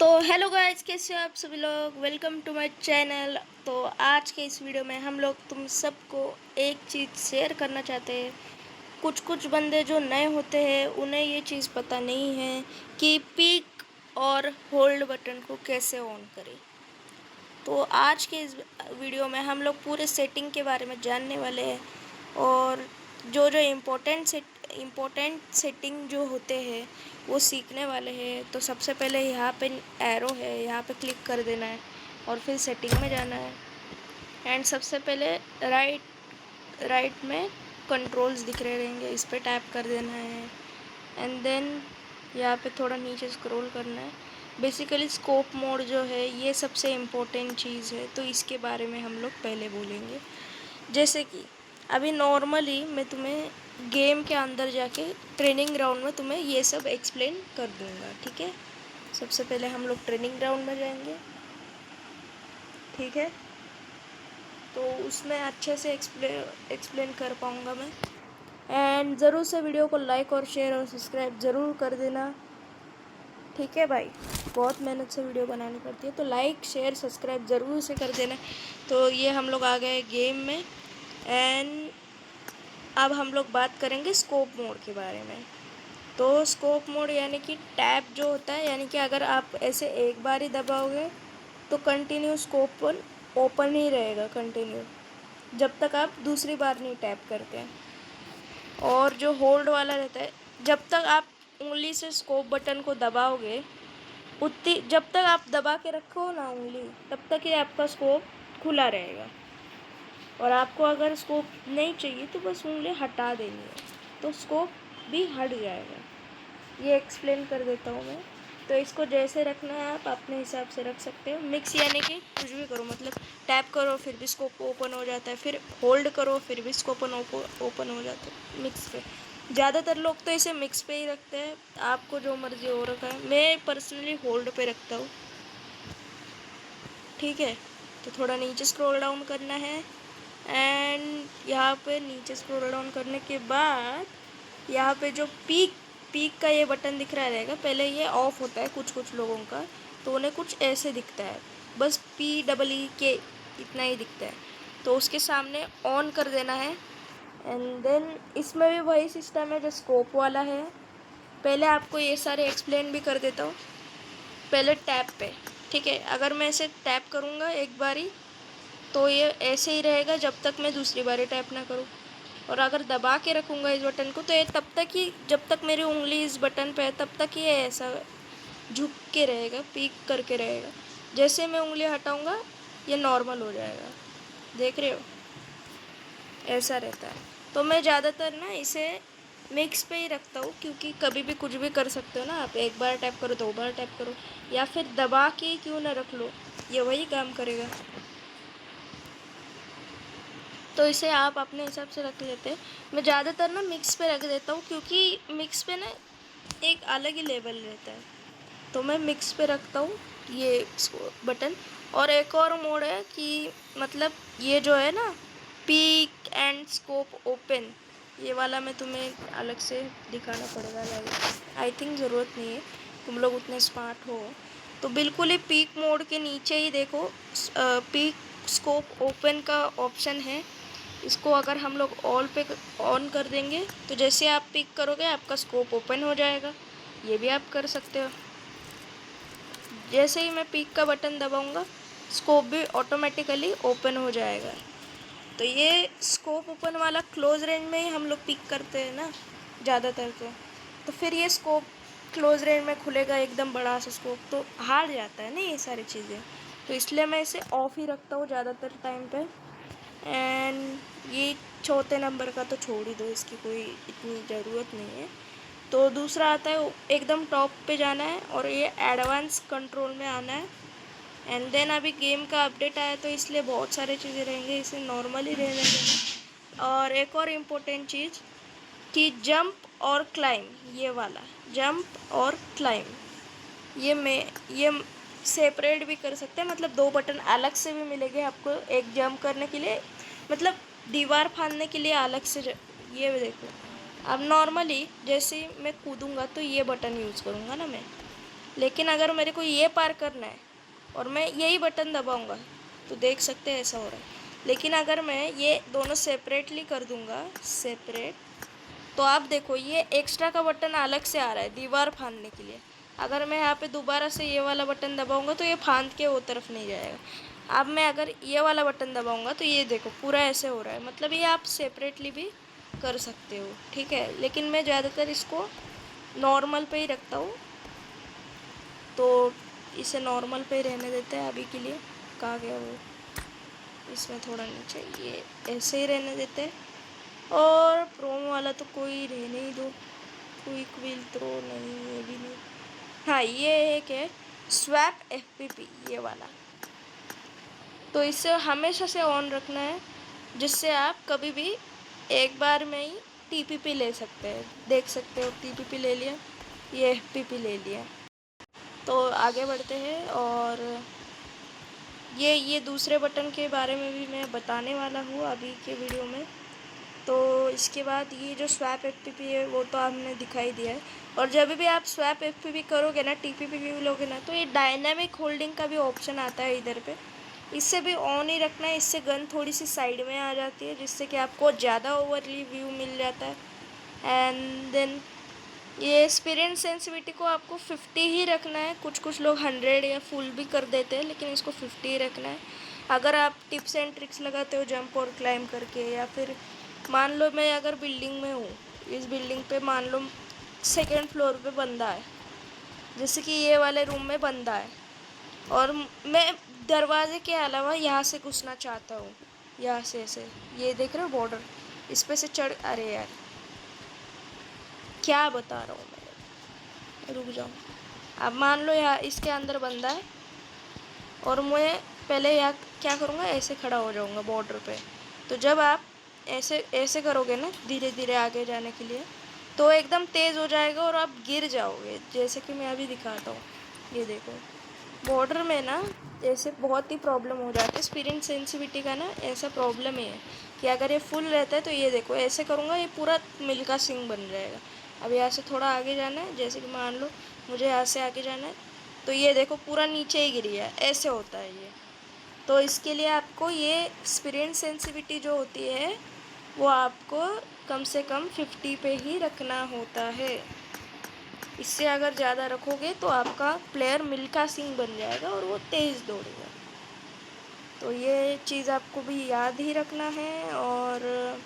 तो hello guys, कैसे हो आप सभी लोग। Welcome to my channel. तो आज के इस वीडियो में हम लोग तुम सबको एक चीज़ शेयर करना चाहते हैं। कुछ कुछ बंदे जो नए होते हैं उन्हें ये चीज़ पता नहीं है कि पीक और होल्ड बटन को कैसे ऑन करें। तो आज के इस वीडियो में हम लोग पूरे सेटिंग के बारे में जानने वाले हैं और जो जो इम्पोर्टेंट सेटिंग जो होते हैं वो सीखने वाले हैं। तो सबसे पहले यहाँ पे एरो है, यहाँ पे क्लिक कर देना है और फिर सेटिंग में जाना है। एंड सबसे पहले राइट में कंट्रोल्स दिख रहे रहेंगे, इस पर टैप कर देना है। एंड देन यहाँ पे थोड़ा नीचे स्क्रॉल करना है। बेसिकली स्कोप मोड जो है ये सबसे इम्पोर्टेंट चीज़ है, तो इसके बारे में हम लोग पहले बोलेंगे। जैसे कि अभी नॉर्मली मैं तुम्हें गेम के अंदर जाके ट्रेनिंग ग्राउंड में तुम्हें ये सब एक्सप्लेन कर दूँगा, ठीक है। सबसे पहले हम लोग ट्रेनिंग ग्राउंड में जाएंगे, ठीक है। तो उसमें अच्छे से एक्सप्लेन कर पाऊँगा मैं। एंड ज़रूर से वीडियो को लाइक और शेयर और सब्सक्राइब ज़रूर कर देना, ठीक है भाई। बहुत मेहनत से वीडियो बनानी पड़ती है, तो लाइक शेयर सब्सक्राइब ज़रूर से कर देना। तो ये हम लोग आ गए गेम में। एंड अब हम लोग बात करेंगे स्कोप मोड के बारे में। तो स्कोप मोड यानी कि टैब जो होता है, यानी कि अगर आप ऐसे एक बार ही दबाओगे तो कंटिन्यू स्कोप ओपन ही रहेगा कंटिन्यू, जब तक आप दूसरी बार नहीं टैप करते हैं। और जो होल्ड वाला रहता है, जब तक आप उंगली से स्कोप बटन को दबाओगे उतनी, जब तक आप दबा के रखो ना उंगली, तब तक ही आपका स्कोप खुला रहेगा। और आपको अगर स्कोप नहीं चाहिए तो बस उंगली हटा देनी है, तो स्कोप भी हट जाएगा। ये एक्सप्लेन कर देता हूँ मैं। तो इसको जैसे रखना है आप अपने हिसाब से रख सकते हो। मिक्स यानी कि कुछ भी करो, मतलब टैप करो फिर भी स्कोप ओपन हो जाता है, फिर होल्ड करो फिर भी स्कोप ओपन हो जाता है मिक्स पे। ज़्यादातर लोग तो इसे मिक्स पे ही रखते हैं, आपको जो मर्जी हो रखा है। मैं पर्सनली होल्ड पे रखता हूँ, ठीक है। तो थोड़ा नीचे स्क्रॉल डाउन करना है। एंड यहाँ पे नीचे स्क्रॉल डाउन करने के बाद यहाँ पे जो पीक का ये बटन दिख रहा रहेगा, पहले ये ऑफ होता है कुछ कुछ लोगों का, तो उन्हें कुछ ऐसे दिखता है, बस PEE इतना ही दिखता है। तो उसके सामने ऑन कर देना है। एंड देन इसमें भी वही सिस्टम है जो स्कोप वाला है। पहले आपको ये सारे एक्सप्लेन भी कर देता हूँ। पहले टैप पे, ठीक है। अगर मैं इसे टैप करूँगा एक बारी तो ये ऐसे ही रहेगा जब तक मैं दूसरी बारी टैप ना करूँ। और अगर दबा के रखूँगा इस बटन को तो ये तब तक ही, जब तक मेरी उंगली इस बटन पे है तब तक ये ऐसा झुक के रहेगा, पीक करके रहेगा। जैसे मैं उंगली हटाऊँगा ये नॉर्मल हो जाएगा, देख रहे हो, ऐसा रहता है। तो मैं ज़्यादातर ना इसे मिक्स पे ही रखता हूँ, क्योंकि कभी भी कुछ भी कर सकते हो ना आप। एक बार टैप करो, दो बार टैप करो, या फिर दबा के क्यों ना रख लो, ये वही काम करेगा। तो इसे आप अपने हिसाब से रख लेते हैं। मैं ज़्यादातर ना मिक्स पे रख देता हूँ, क्योंकि मिक्स पे ना एक अलग ही लेवल रहता है, तो मैं मिक्स पे रखता हूँ ये बटन। और एक और मोड है कि मतलब ये जो है ना पीक एंड स्कोप ओपन, ये वाला मैं तुम्हें अलग से दिखाना पड़ेगा, आई थिंक ज़रूरत नहीं है, तुम लोग उतने स्मार्ट हो। तो बिल्कुल ही पीक मोड के नीचे ही देखो पीक स्कोप ओपन का ऑप्शन है। इसको अगर हम लोग ऑल पे ऑन कर देंगे तो जैसे आप पिक करोगे आपका स्कोप ओपन हो जाएगा। ये भी आप कर सकते हो। जैसे ही मैं पिक का बटन दबाऊंगा स्कोप भी ऑटोमेटिकली ओपन हो जाएगा। तो ये स्कोप ओपन वाला क्लोज रेंज में ही हम लोग पिक करते हैं ना ज़्यादातर। तो फिर ये स्कोप क्लोज रेंज में खुलेगा एकदम बड़ा सा स्कोप, तो हार जाता है ना ये सारी चीज़ें। तो इसलिए मैं इसे ऑफ ही रखता हूँ ज़्यादातर टाइम पे। एंड ये चौथे नंबर का तो छोड़ ही दो, इसकी कोई इतनी ज़रूरत नहीं है। तो दूसरा आता है एकदम टॉप पे जाना है और ये एडवांस कंट्रोल में आना है। एंड देन अभी गेम का अपडेट आया तो इसलिए बहुत सारे चीज़ें रहेंगे, इसे नॉर्मली रहने देना। और एक और इम्पोर्टेंट चीज़ कि जंप और क्लाइम, ये वाला जंप और क्लाइम ये सेपरेट भी कर सकते हैं, मतलब दो बटन अलग से भी मिलेंगे आपको। एक जंप करने के लिए, मतलब दीवार फाड़ने के लिए अलग से ये देखो। अब नॉर्मली जैसे मैं कूदूँगा तो ये बटन यूज़ करूँगा ना मैं, लेकिन अगर मेरे को ये पार करना है और मैं यही बटन दबाऊंगा तो देख सकते हैं ऐसा हो रहा है। लेकिन अगर मैं ये दोनों सेपरेटली कर दूंगा, सेपरेट, तो आप देखो ये एक्स्ट्रा का बटन अलग से आ रहा है दीवार फाड़ने के लिए। अगर मैं यहाँ पे दोबारा से ये वाला बटन दबाऊंगा तो ये फांद के वो तरफ नहीं जाएगा। अब मैं अगर ये वाला बटन दबाऊंगा तो ये देखो पूरा ऐसे हो रहा है। मतलब ये आप सेपरेटली भी कर सकते हो, ठीक है। लेकिन मैं ज़्यादातर इसको नॉर्मल पे ही रखता हूँ, तो इसे नॉर्मल पे ही रहने देते हैं अभी के लिए। कहाँ गया वो, इसमें थोड़ा नीचे, ये ऐसे ही रहने देते हैं। और प्रोमो वाला तो कोई रहने ही दो, क्विक विल थ्रो नहीं, ये भी नहीं। हाँ, ये एक है स्वैप एफपीपी, ये वाला, तो इसे हमेशा से ऑन रखना है, जिससे आप कभी भी एक बार में ही टीपीपी ले सकते हैं। देख सकते हो टीपीपी ले लिया, ये एफपीपी ले लिया। तो आगे बढ़ते हैं, और ये दूसरे बटन के बारे में भी मैं बताने वाला हूँ अभी के वीडियो में। तो इसके बाद ये जो स्वैप एफपीपी है वो तो आपने दिखाई दिया है। और जब भी आप स्वैप एफपीपी करोगे ना, टीपीपी भी लोगे ना, तो ये डायनामिक होल्डिंग का भी ऑप्शन आता है इधर पे। इससे भी ऑन ही रखना है, इससे गन थोड़ी सी साइड में आ जाती है, जिससे कि आपको ज़्यादा ओवरली व्यू मिल जाता है। एंड देन ये एक्सपीरियंस सेंसिटिविटी को आपको 50 ही रखना है। कुछ लोग 100 या फुल भी कर देते हैं, लेकिन इसको 50 ही रखना है। अगर आप टिप्स एंड ट्रिक्स लगाते हो जंप और क्लाइम करके, या फिर मान लो मैं अगर बिल्डिंग में हूँ, इस बिल्डिंग पे मान लो सेकेंड फ्लोर पे बंदा है, जैसे कि ये वाले रूम में बंदा है, और मैं दरवाजे के अलावा यहाँ से घुसना चाहता हूँ, यहाँ से ऐसे, ये देख रहे हो बॉर्डर, इस पे से चढ़, अरे यार क्या बता रहा हूँ मैं, रुक जाओ। अब मान लो यहाँ इसके अंदर बंदा है, और मैं पहले यहाँ क्या करूँगा, ऐसे खड़ा हो जाऊँगा बॉर्डर पे। तो जब आप ऐसे ऐसे करोगे ना धीरे धीरे आगे जाने के लिए, तो एकदम तेज़ हो जाएगा और आप गिर जाओगे, जैसे कि मैं अभी दिखाता हूँ। ये देखो बॉर्डर में ना ऐसे बहुत ही प्रॉब्लम हो जाती है। स्पिरिट सेंसिटिविटी का ना ऐसा प्रॉब्लम ही है कि अगर ये फुल रहता है तो ये देखो ऐसे करूँगा ये पूरा मिल्खा सिंह बन जाएगा। अब यहाँ से थोड़ा आगे जाना है, जैसे कि मान लो मुझे यहाँ से आगे जाना है, तो ये देखो पूरा नीचे ही गिरी है, ऐसे होता है ये। तो इसके लिए आपको ये स्पिरिट सेंसिटिविटी जो होती है वो आपको कम से कम 50 पे ही रखना होता है। इससे अगर ज़्यादा रखोगे तो आपका प्लेयर मिल्खा सिंह बन जाएगा और वो तेज़ दौड़ेगा। तो ये चीज़ आपको भी याद ही रखना है, और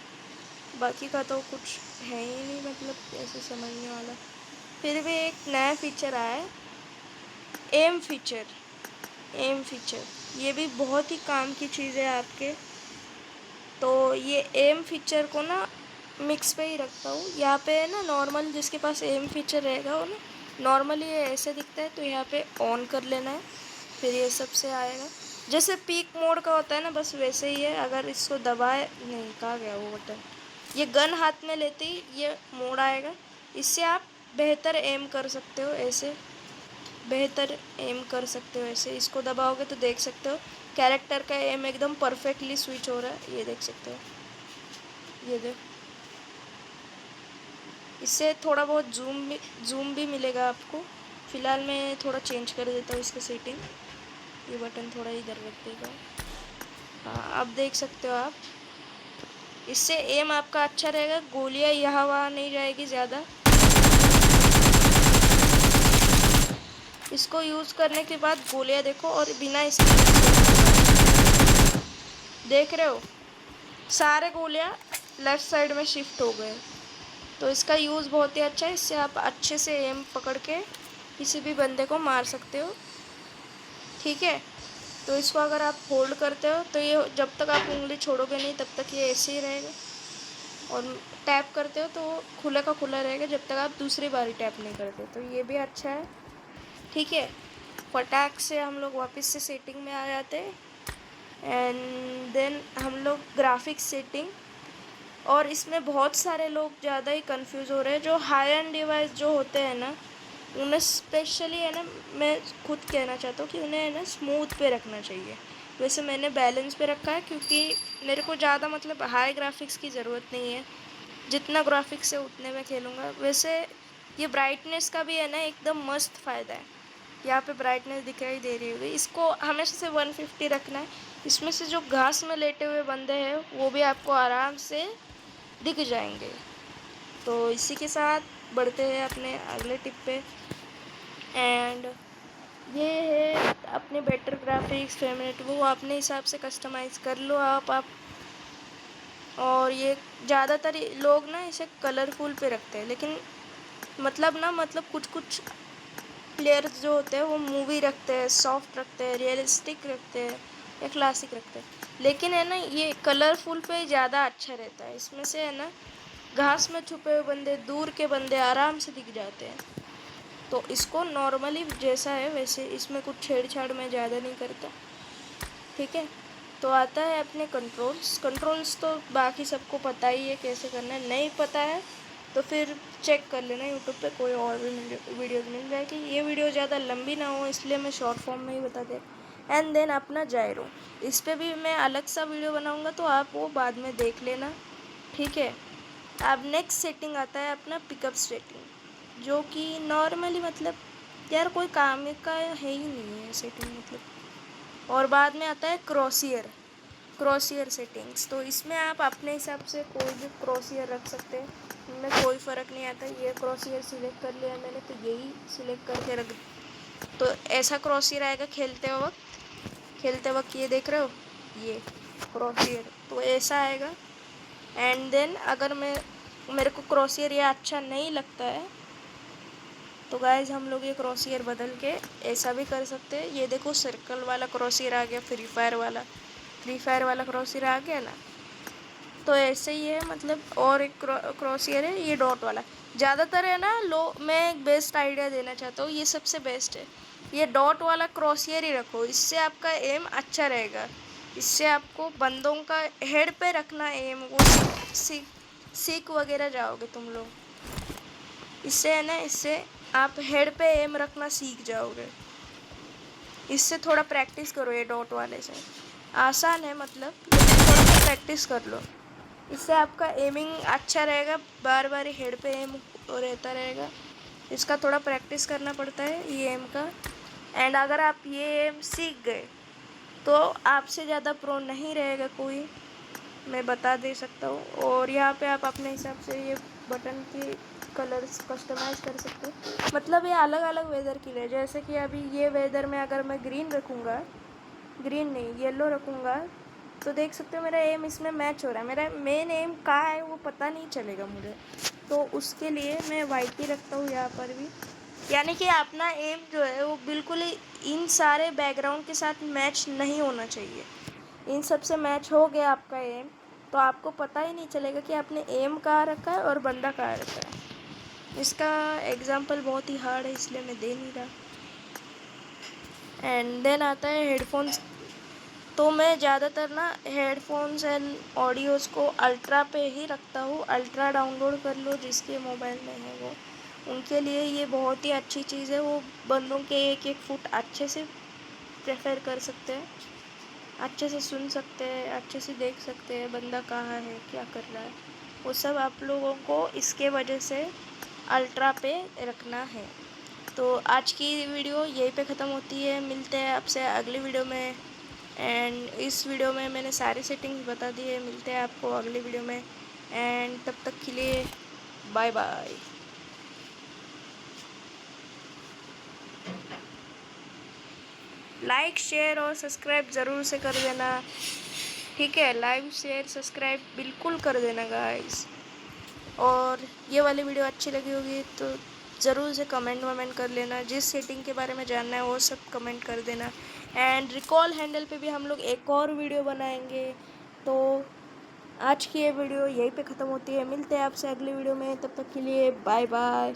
बाकी का तो कुछ है ही नहीं, मतलब ऐसे समझने वाला। फिर भी एक नया फीचर आया है, एम फीचर। एम फीचर ये भी बहुत ही काम की चीज़ है आपके। तो ये एम फीचर को ना मिक्स पे ही रखता हूँ। यहाँ पे है ना नॉर्मल, जिसके पास एम फीचर रहेगा वो ना नॉर्मली ये ऐसे दिखता है, तो यहाँ पे ऑन कर लेना है, फिर ये सबसे आएगा। जैसे पीक मोड का होता है ना, बस वैसे ही है। अगर इसको दबाए, नहीं कहाँ गया वो बटन, ये गन हाथ में लेते ही ये मोड आएगा। इससे आप बेहतर एम कर सकते हो, ऐसे बेहतर एम कर सकते हो ऐसे। इसको दबाओगे तो देख सकते हो कैरेक्टर का एम एकदम परफेक्टली स्विच हो रहा है, ये देख सकते हो, ये देख। इससे थोड़ा बहुत जूम भी मिलेगा आपको। फ़िलहाल मैं थोड़ा चेंज कर देता हूँ इसका सेटिंग, ये बटन थोड़ा इधर रख देगा। हाँ, अब देख सकते हो आप, इससे एम आपका अच्छा रहेगा। गोलियाँ यहाँ वहाँ नहीं जाएगी ज़्यादा। इसको यूज़ करने के बाद गोलियाँ देखो, और बिना इसके देख रहे हो सारे गोलियाँ लेफ़्ट साइड में शिफ्ट हो गए। तो इसका यूज़ बहुत ही अच्छा है। इससे आप अच्छे से एम पकड़ के किसी भी बंदे को मार सकते हो, ठीक है। तो इसको अगर आप होल्ड करते हो तो ये जब तक आप उंगली छोड़ोगे नहीं तब तक ये ऐसे ही रहेगा, और टैप करते हो तो खुला का खुला रहेगा जब तक आप दूसरी बारी टैप नहीं करते। तो ये भी अच्छा है, ठीक है। फटाक से हम लोग वापस से सेटिंग में आ जाते हैं, एंड देन हम लोग ग्राफिक्स सेटिंग। और इसमें बहुत सारे लोग ज़्यादा ही कंफ्यूज हो रहे हैं। जो हाई एंड डिवाइस जो होते हैं ना, उन्हें स्पेशली है ना, मैं खुद कहना चाहता हूँ कि उन्हें है ना स्मूथ पे रखना चाहिए। वैसे मैंने बैलेंस पे रखा है, क्योंकि मेरे को ज़्यादा मतलब हाई ग्राफिक्स की ज़रूरत नहीं है। जितना ग्राफिक्स है उतने में खेलूँगा। वैसे ये ब्राइटनेस का भी है ना एकदम मस्त फ़ायदा है। यहाँ पे ब्राइटनेस दिखाई दे रही होगी। इसको हमेशा से 150 रखना है। इसमें से जो घास में लेटे हुए बंदे हैं वो भी आपको आराम से दिख जाएंगे। तो इसी के साथ बढ़ते हैं अपने अगले टिप पे। एंड ये है अपने बेटर ग्राफिक्स फेवरेट, वो अपने हिसाब से कस्टमाइज़ कर लो आप। और ये ज़्यादातर लोग ना इसे कलरफुल पे रखते हैं, लेकिन मतलब कुछ प्लेयर्स जो होते हैं वो मूवी रखते हैं, सॉफ्ट रखते हैं, रियलिस्टिक रखते हैं या क्लासिक रखते हैं। लेकिन है ना, ये कलरफुल पे ज़्यादा अच्छा रहता है। इसमें से है ना, घास में छुपे हुए बंदे, दूर के बंदे आराम से दिख जाते हैं। तो इसको नॉर्मली जैसा है वैसे, इसमें कुछ छेड़छाड़ मैं ज़्यादा नहीं करता, ठीक है। तो आता है अपने कंट्रोल्स तो बाकी सबको पता ही है कैसे करना है। नहीं पता है तो फिर चेक कर लेना यूट्यूब पे, कोई और भी वीडियोज़ मिल जाएगी। ये वीडियो ज़्यादा लंबी ना हो इसलिए मैं शॉर्ट फॉर्म में ही बता दे। एंड देन अपना जायरो, इस पर भी मैं अलग सा वीडियो बनाऊँगा, तो आप वो बाद में देख लेना, ठीक है। अब नेक्स्ट सेटिंग आता है अपना पिकअप सेटिंग, जो कि नॉर्मली मतलब यार कोई काम का है ही नहीं है सेटिंग मतलब। और बाद में आता है क्रॉसियर सेटिंग्स। तो इसमें आप अपने हिसाब से कोई भी क्रॉसियर रख सकते हैं, इनमें कोई फ़र्क नहीं आता। ये क्रॉसियर सिलेक्ट कर लिया मैंने तो यही सिलेक्ट करके रख। तो ऐसा क्रॉसियर आएगा खेलते वक्त ये देख रहे हो, ये क्रॉसियर तो ऐसा आएगा। एंड देन अगर मेरे को क्रॉसियर ये अच्छा नहीं लगता है तो गाइज हम लोग ये क्रॉसियर बदल के ऐसा भी कर सकते हैं। ये देखो सर्कल वाला क्रॉसियर आ गया, फ्री फायर वाला क्रॉसियर आ गया ना। तो ऐसे ही है मतलब। और एक क्रॉसियर है ये डॉट वाला, ज़्यादातर है ना मैं एक बेस्ट आइडिया देना चाहता हूँ, ये सबसे बेस्ट है। ये डॉट वाला क्रॉसियर ही रखो, इससे आपका एम अच्छा रहेगा। इससे आपको बंदों का हेड पे रखना एम, वो सीख वगैरह जाओगे तुम लोग। इससे है ना, इससे आप हेड पे एम रखना सीख जाओगे। इससे थोड़ा प्रैक्टिस करो, ये डॉट वाले से आसान है मतलब, लेकिन थोड़ा प्रैक्टिस कर लो। इससे आपका एमिंग अच्छा रहेगा, बार बार हेड पे एम रहता रहेगा। इसका थोड़ा प्रैक्टिस करना पड़ता है ये एम का। एंड अगर आप ये एम सीख गए तो आपसे ज़्यादा प्रो नहीं रहेगा कोई, मैं बता दे सकता हूँ। और यहाँ पे आप अपने हिसाब से ये बटन की कलर्स कस्टमाइज़ कर सकते हो। मतलब ये अलग अलग वेदर के लिए, जैसे कि अभी ये वेदर में अगर मैं ग्रीन नहीं येलो रखूँगा तो देख सकते हो मेरा एम इसमें मैच हो रहा है। मेरा मेन एम कहाँ है वो पता नहीं चलेगा मुझे, तो उसके लिए मैं वाइट ही रखता हूँ यहाँ पर भी। यानी कि अपना एम जो है वो बिल्कुल ही इन सारे बैकग्राउंड के साथ मैच नहीं होना चाहिए। इन सब से मैच हो गया आपका एम तो आपको पता ही नहीं चलेगा कि आपने एम कहाँ रखा है और बंदा कहाँ रखा है। इसका एग्जांपल बहुत ही हार्ड है इसलिए मैं दे नहीं रहा। एंड देन आता है हेडफोन्स। तो मैं ज़्यादातर ना हेडफोन्स एंड ऑडियोज़ को अल्ट्रा पे ही रखता हूँ। अल्ट्रा डाउनलोड कर लो जिसके मोबाइल में है वो, उनके लिए ये बहुत ही अच्छी चीज़ है। वो बंदों के एक एक फुट अच्छे से प्रेफर कर सकते हैं, अच्छे से सुन सकते हैं, अच्छे से देख सकते हैं बंदा कहाँ है क्या कर रहा है। वो सब आप लोगों को इसके वजह से अल्ट्रा पे रखना है। तो आज की वीडियो यहीं पे ख़त्म होती है, मिलते हैं आपसे अगली वीडियो में। एंड इस वीडियो में मैंने सारी सेटिंग्स बता दी है, मिलते हैं आपको अगली वीडियो में। एंड तब तक के लिए बाय बाय। लाइक शेयर और सब्सक्राइब ज़रूर से कर देना, ठीक है। लाइक शेयर सब्सक्राइब बिल्कुल कर देना गाइस। और ये वाली वीडियो अच्छी लगी होगी तो ज़रूर से कमेंट कर लेना, जिस सेटिंग के बारे में जानना है वो सब कमेंट कर देना। एंड रिकॉल हैंडल पे भी हम लोग एक और वीडियो बनाएंगे। तो आज की ये वीडियो यहीं पे ख़त्म होती है, मिलते हैं आपसे अगली वीडियो में, तब तक के लिए बाय बाय।